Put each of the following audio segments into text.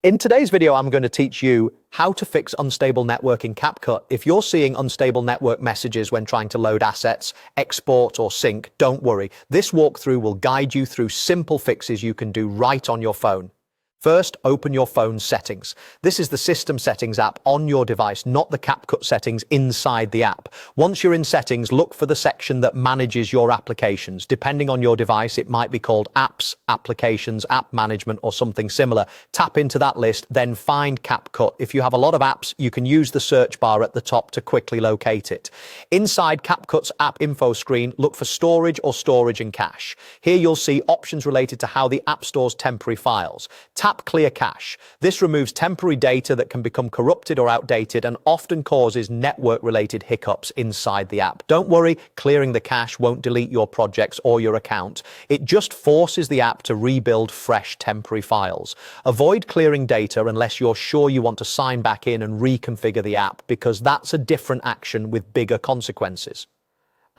In today's video, I'm going to teach you how to fix unstable network in CapCut. If you're seeing unstable network messages when trying to load assets, export or sync, don't worry. This walkthrough will guide you through simple fixes you can do right on your phone. First, open your phone's settings. This is the System Settings app on your device, not the CapCut settings inside the app. Once you're in Settings, look for the section that manages your applications. Depending on your device, it might be called Apps, Applications, App Management, or something similar. Tap into that list, then find CapCut. If you have a lot of apps, you can use the search bar at the top to quickly locate it. Inside CapCut's app info screen, look for Storage or Storage and Cache. Here you'll see options related to how the app stores temporary files. Tap Clear Cache. This removes temporary data that can become corrupted or outdated and often causes network-related hiccups inside the app. Don't worry, clearing the cache won't delete your projects or your account. It just forces the app to rebuild fresh temporary files. Avoid clearing data unless you're sure you want to sign back in and reconfigure the app, because that's a different action with bigger consequences.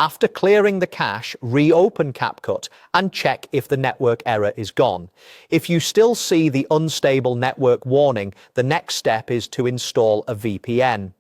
After clearing the cache, reopen CapCut and check if the network error is gone. If you still see the unstable network warning, the next step is to install a VPN.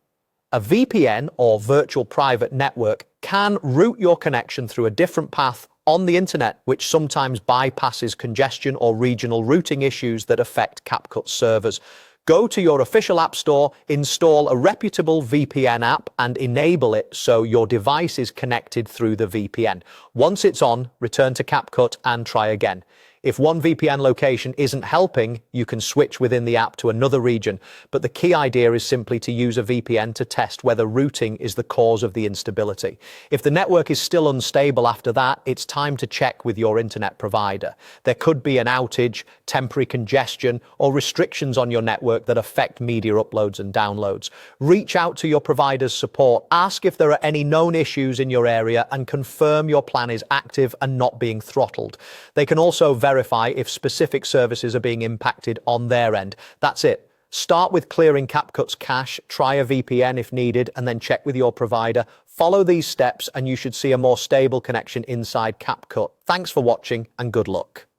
A VPN, or virtual private network, can route your connection through a different path on the internet, which sometimes bypasses congestion or regional routing issues that affect CapCut servers. Go to your official app store, install a reputable VPN app and enable it so your device is connected through the VPN. Once it's on, return to CapCut and try again. If one VPN location isn't helping, you can switch within the app to another region, but the key idea is simply to use a VPN to test whether routing is the cause of the instability. If the network is still unstable after that, it's time to check with your internet provider. There could be an outage, temporary congestion, or restrictions on your network that affect media uploads and downloads. Reach out to your provider's support, ask if there are any known issues in your area, and confirm your plan is active and not being throttled. They can also verify if specific services are being impacted on their end. That's it. Start with clearing CapCut's cache, try a VPN if needed, and then check with your provider. Follow these steps and you should see a more stable connection inside CapCut. Thanks for watching and good luck.